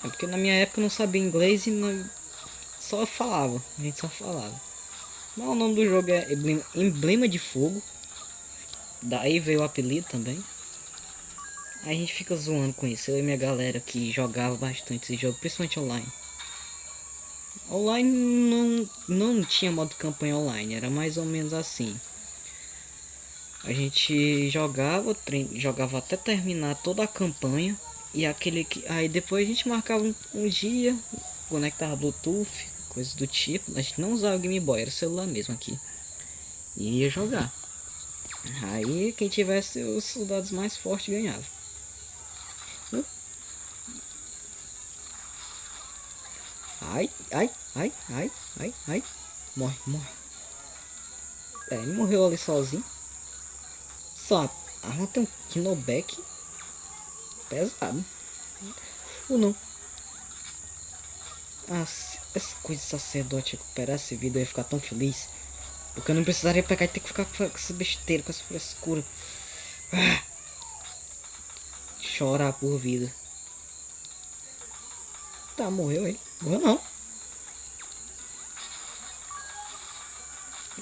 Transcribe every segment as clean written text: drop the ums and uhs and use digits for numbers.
É porque na minha época eu não sabia inglês e só falava. A gente só falava. Mas o nome do jogo é Emblema de Fogo. Daí veio o apelido também. Aí a gente fica zoando com isso. Eu e minha galera que jogava bastante esse jogo, principalmente online. Online não tinha modo campanha online, era mais ou menos assim. A gente jogava até terminar toda a campanha. E aquele que. Aí depois a gente marcava um dia, conectava Bluetooth, coisas do tipo. A gente não usava o Game Boy, era o celular mesmo aqui. E ia jogar. Aí quem tivesse os soldados mais fortes ganhava. Ai, ai, ai, ai, ai, ai. Morre, morre. É, ele morreu ali sozinho. Só a arma tem um knockback pesado. Ou não. Ah, se essa coisa de sacerdote recuperasse vida, eu ia ficar tão feliz. Porque eu não precisaria pegar e ter que ficar com essa besteira, com essa frescura. Ah, chorar por vida. Tá, morreu ele. Morreu não.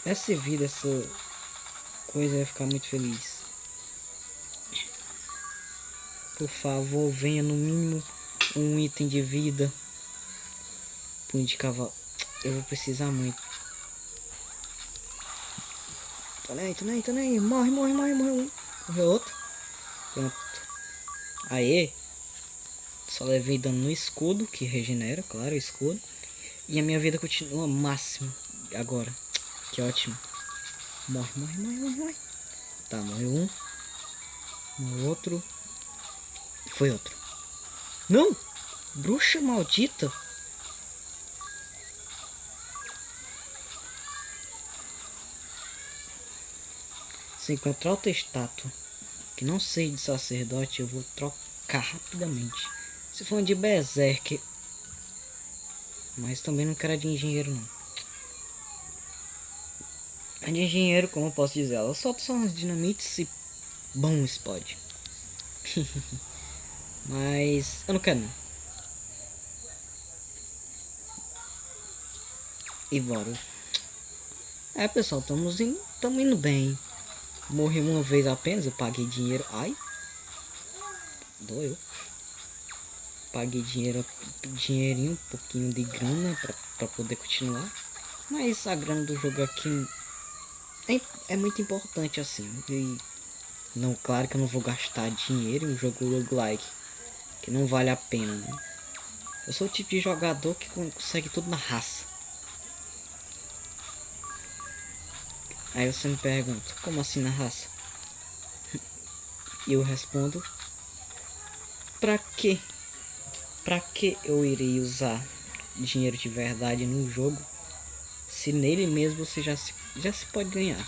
Essa vida, essa coisa ia ficar muito feliz. Por favor, venha no mínimo um item de vida. Punho de cavalo. Eu vou precisar muito. Tô nem, tô nem, tô nem. Morre, morre, morre, morre. Morreu outro. Pronto. Aê. Só levei dano no escudo, que regenera, claro, o escudo. E a minha vida continua máximo agora. Que ótimo. Morre, morre, morre, morre, morre. Tá, morreu um. Um outro. Foi outro. Não! Bruxa maldita. Se encontrar outra estátua que não seja de sacerdote, eu vou trocar rapidamente. Se for um de berserker. Mas também não quero de engenheiro não. A de engenheiro, como eu posso dizer, ela solta só umas dinamites e bom, explode. Mas eu não quero não. E bora. É pessoal, estamos indo bem. Morri uma vez apenas, eu paguei dinheiro. Ai, doeu. Paguei dinheirinho, um pouquinho de grana pra poder continuar. Mas a grana do jogo aqui é muito importante assim. E não, claro que eu não vou gastar dinheiro em um jogo roguelike, que não vale a pena, né? Eu sou o tipo de jogador que consegue tudo na raça. Aí você me pergunta, como assim na raça? E eu respondo, pra quê? Pra que eu irei usar dinheiro de verdade num jogo se nele mesmo você já se pode ganhar?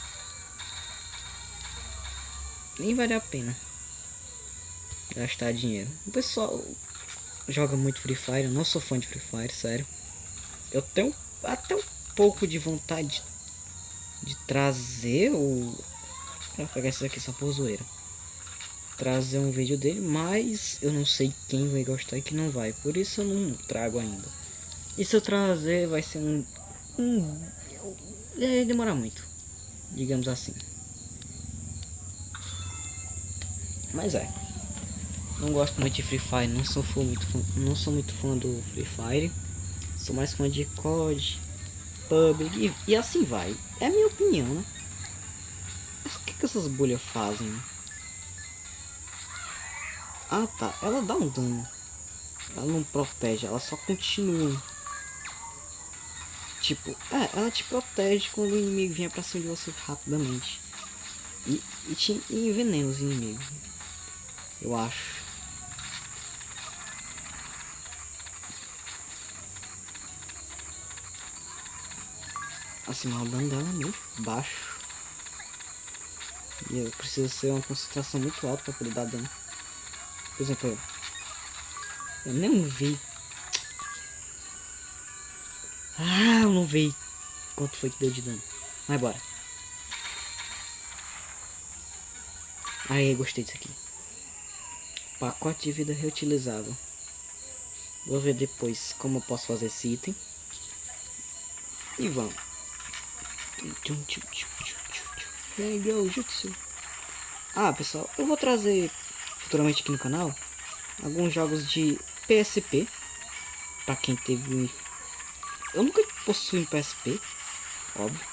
Nem vale a pena gastar dinheiro. O pessoal joga muito Free Fire, eu não sou fã de Free Fire, sério. Eu tenho até um pouco de vontade de trazer o... Vou pegar isso aqui só por zoeira. Trazer um vídeo dele, mas eu não sei quem vai gostar e quem não vai. Por isso eu não trago ainda. E se eu trazer vai ser vai demorar muito, digamos assim. Mas não gosto muito de Free Fire, não sou muito fã do Free Fire. Sou mais fã de COD, PUBG e assim vai. É a minha opinião, né? Mas o que essas bolhas fazem? Ah tá, ela dá um dano. Ela não protege, ela só continua. Tipo, ela te protege quando o inimigo vier pra cima de você rapidamente. E envenena os inimigos. Eu acho. Assim, o dano dela é muito baixo. E eu preciso ser uma concentração muito alta para poder dar dano. Por exemplo, eu nem vi. Ah, eu não vi quanto foi que deu de dano. Mas bora. Aí, gostei disso aqui. Pacote de vida reutilizável. Vou ver depois como eu posso fazer esse item. E vamos. Jutsu. Ah, pessoal, eu vou trazer futuramente aqui no canal alguns jogos de PSP. Pra quem teve... Eu nunca possui um PSP, óbvio.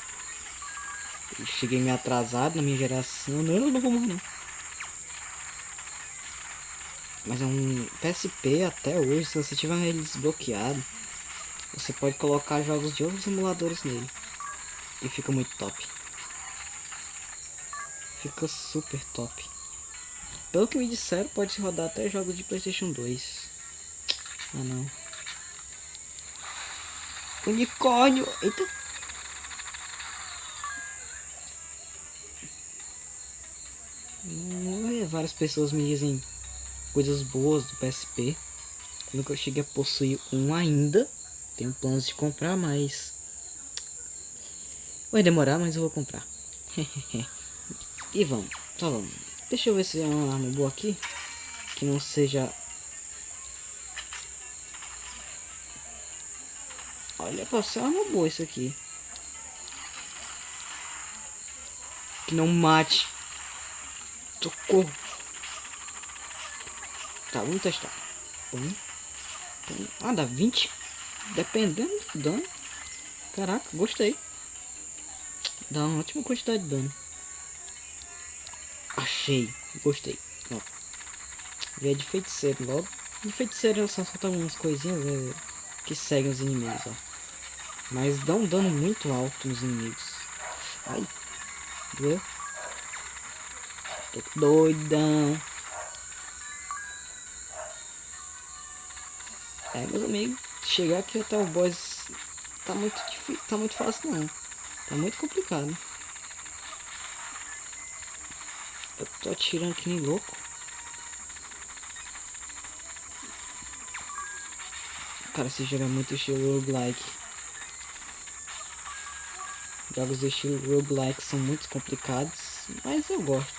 Eu cheguei meio atrasado na minha geração. Não, eu não vou morrer não. Mas é um PSP até hoje, se você tiver ele desbloqueado, você pode colocar jogos de outros emuladores nele. E fica muito top. Fica super top. Pelo que me disseram, pode se rodar até jogos de PlayStation 2. Ah não. Unicórnio! Eita! Várias pessoas me dizem coisas boas do PSP. Nunca cheguei a possuir um ainda. Tenho planos de comprar, mas vai demorar, mas eu vou comprar. E vamos, só vamos. Deixa eu ver se é uma arma boa aqui. Que não seja... Olha, pode ser uma arma boa isso aqui. Que não mate. Socorro. Tá, vamos testar. Ah, dá 20. Dependendo do dano. Caraca, gostei. Dá uma ótima quantidade de dano. Achei. Gostei. Ó. Vê de feiticeiro logo. De feiticeiro só soltam umas coisinhas que seguem os inimigos, ó. Mas dá um dano muito alto nos inimigos. Ai. Doeu. Tô doidão. É, meus amigos. Chegar aqui até o boss tá muito difícil. Tá muito fácil não. Tá muito complicado. Eu tô atirando que nem louco. Cara, esse jogo é muito estilo roguelike. Jogos do estilo roguelike são muito complicados, mas eu gosto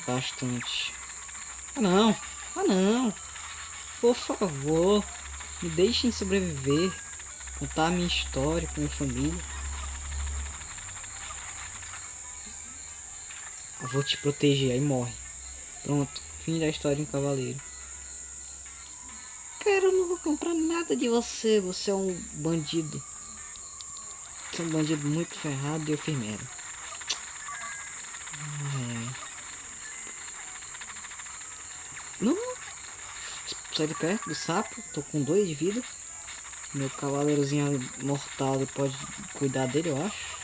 bastante. Ah não! Ah não! Por favor, me deixem sobreviver, contar a minha história com minha família. Eu vou te proteger, aí morre. Pronto, fim da história de um cavaleiro. Cara, eu não vou comprar nada de você, você é um bandido. Você é um bandido muito ferrado e eu firmeza. Não, sai de perto do sapo, tô com 2 de vida. Meu cavaleirozinho mortal pode cuidar dele, eu acho.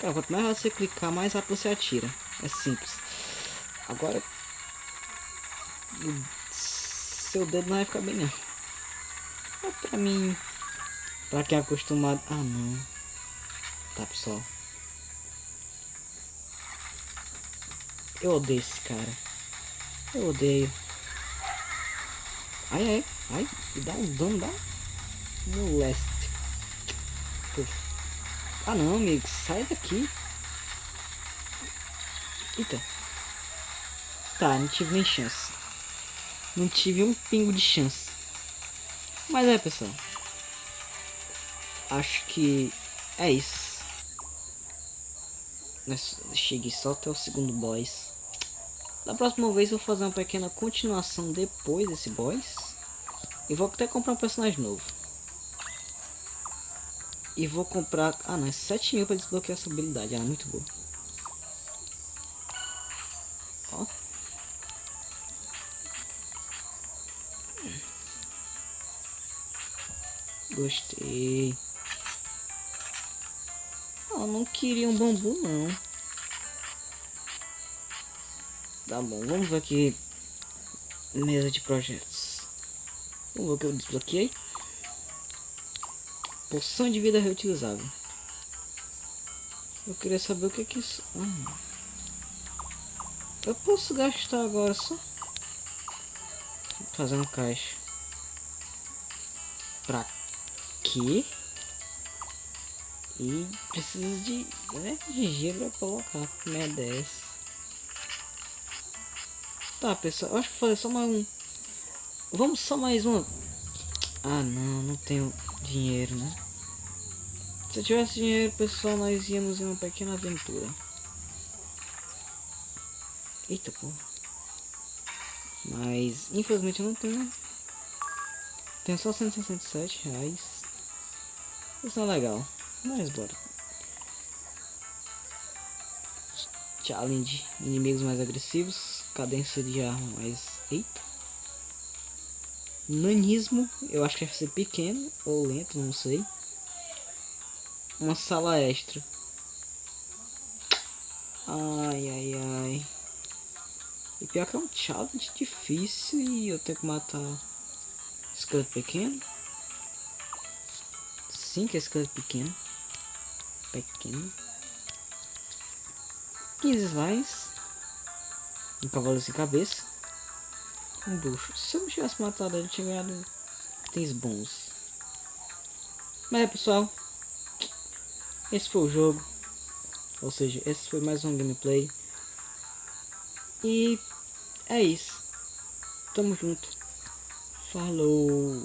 Cara, quanto mais você clicar, mais rápido você atira. É simples. Agora, seu dedo não vai ficar bem não. É pra mim, pra quem é acostumado... Ah, não. Tá, pessoal. Eu odeio esse cara. Eu odeio. Ai, ai, ai. Dá um dano, dá. Moleste. Puf. Ah, não, amigo. Sai daqui. Eita. Tá, não tive nem chance. Não tive um pingo de chance. Mas é, pessoal. Acho que é isso. Cheguei só até o segundo boss. Da próxima vez eu vou fazer uma pequena continuação depois desse boss. E vou até comprar um personagem novo. E vou comprar... Ah não, é 7 mil para desbloquear essa habilidade. Ela é muito boa. Ó. Gostei. Eu não queria um bambu não. Tá bom, vamos ver aqui. Mesa de projetos. Vamos ver o que eu desbloqueei. Poção de vida reutilizável. Eu queria saber o que é que isso... eu posso gastar agora só. Fazer uma caixa. Pra quê? E precisa de, né, de gelo pra colocar. Merda é essa? Tá, pessoal, eu acho que vou fazer só mais um. Vamos só mais uma. Ah, não tenho dinheiro, né? Se eu tivesse dinheiro, pessoal, nós íamos em uma pequena aventura. Eita, porra. Mas, infelizmente, eu não tenho. Tenho só R$ 167. Isso não é legal. Mas bora. Challenge. Inimigos mais agressivos. Cadência de arma mais... Eita. Nanismo. Eu acho que deve ser pequeno ou lento, não sei. Uma sala extra. Ai. E pior que é um challenge difícil e eu tenho que matar esqueleto pequeno. Sim, que é esqueleto pequeno. 15 slimes. Um cavalo sem cabeça. Um bruxo. Se eu não tivesse matado ele, tinha ganhado itens bons. Mas é, pessoal. Esse foi o jogo. Ou seja, esse foi mais um gameplay. E é isso. Tamo junto. Falou.